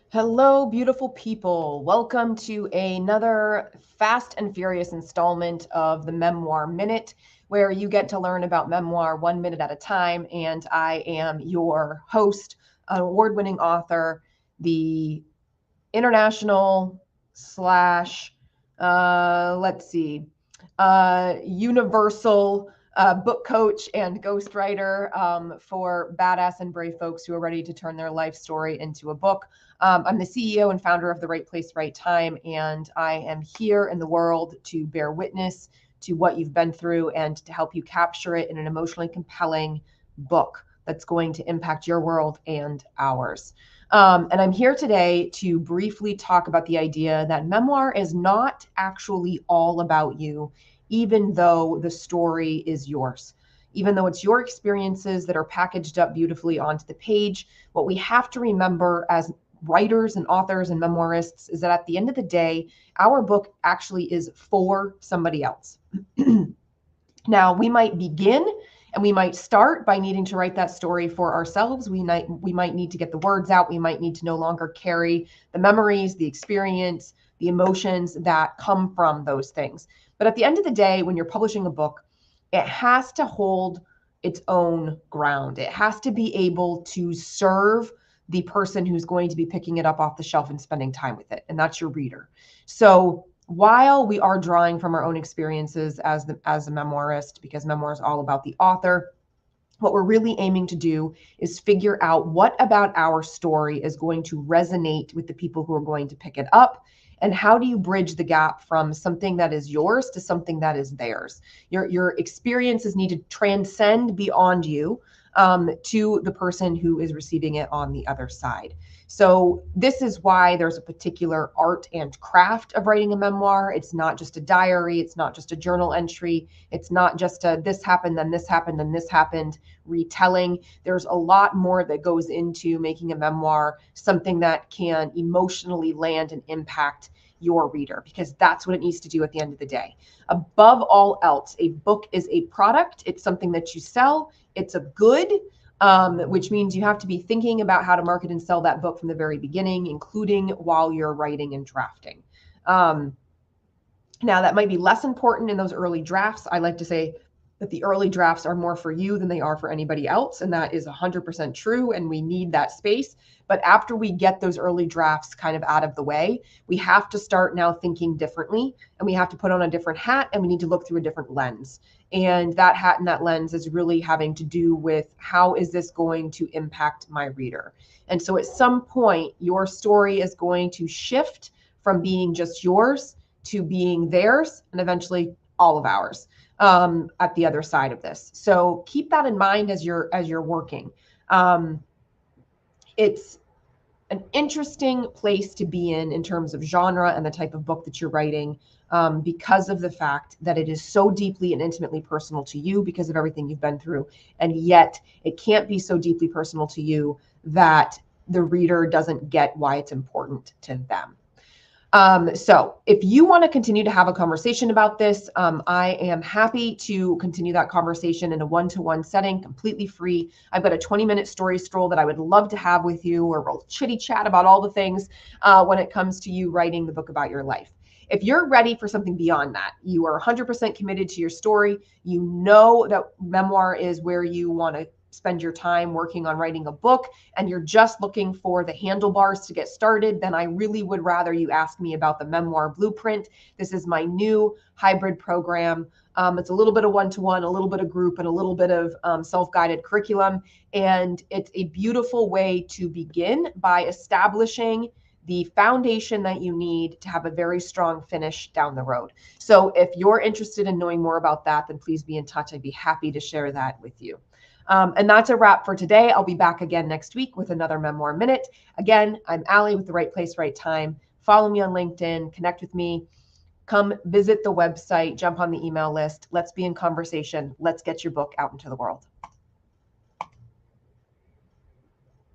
Hello, beautiful people. Welcome to another fast and furious installment of the Memoir Minute, where you get to learn about memoir 1 minute at a time. And I am your host, an award-winning author, the international slash, let's see, universal book coach and ghostwriter for badass and brave folks who are ready to turn their life story into a book. I'm the CEO and founder of The Right Place, Right Time, and I am here in the world to bear witness to what you've been through and to help you capture it in an emotionally compelling book that's going to impact your world and ours. And I'm here today to briefly talk about the idea that memoir is not actually all about you, even though the story is yours. Even though it's your experiences that are packaged up beautifully onto the page, what we have to remember as writers and authors and memoirists is that at the end of the day, our book actually is for somebody else. Now, we might begin and we might start by needing to write that story for ourselves. We might need to get the words out. We might need to no longer carry the memories, the experience, the emotions that come from those things. But at the end of the day, when you're publishing a book, it has to hold its own ground. It has to be able to serve the person who's going to be picking it up off the shelf and spending time with it, and that's your reader. So while we are drawing from our own experiences as a memoirist, because memoir is all about the author, what we're really aiming to do is figure out what about our story is going to resonate with the people who are going to pick it up, and how do you bridge the gap from something that is yours to something that is theirs. Your experiences need to transcend beyond you to the person who is receiving it on the other side. So this is why there's a particular art and craft of writing a memoir. It's not just a diary. It's not just a journal entry. It's not just a this happened, then this happened, then this happened retelling. There's a lot more that goes into making a memoir something that can emotionally land and impact your reader, because that's what it needs to do at the end of the day. Above all else, a book is a product. It's something that you sell. It's a good, which means you have to be thinking about how to market and sell that book from the very beginning, including while you're writing and drafting. Now, that might be less important in those early drafts. I like to say that the early drafts are more for you than they are for anybody else. And that is 100% true. And we need that space. But after we get those early drafts kind of out of the way, we have to start now thinking differently, and we have to put on a different hat, and we need to look through a different lens. And that hat and that lens is really having to do with how is this going to impact my reader? And so at some point, your story is going to shift from being just yours to being theirs, and eventually all of ours at the other side of this. So keep that in mind as you're working. It's an interesting place to be in terms of genre and the type of book that you're writing, because of the fact that it is so deeply and intimately personal to you because of everything you've been through. And yet it can't be so deeply personal to you that the reader doesn't get why it's important to them. So if you want to continue to have a conversation about this, I am happy to continue that conversation in a one-to-one setting, completely free. I've got a 20-minute story stroll that I would love to have with you, or we'll chitty chat about all the things when it comes to you writing the book about your life. If you're ready for something beyond that, you are 100% committed to your story, you know that memoir is where you want to spend your time working on writing a book, and you're just looking for the handlebars to get started, then I really would rather you ask me about the Memoir Blueprint. This is my new hybrid program. It's a little bit of one-to-one, a little bit of group, and a little bit of self-guided curriculum. And it's a beautiful way to begin by establishing the foundation that you need to have a very strong finish down the road. So if you're interested in knowing more about that, then please be in touch. I'd be happy to share that with you. And that's a wrap for today. I'll be back again next week with another Memoir Minute. Again, I'm Allie with The Right Place, Right Time. Follow me on LinkedIn, connect with me, come visit the website, jump on the email list. Let's be in conversation. Let's get your book out into the world.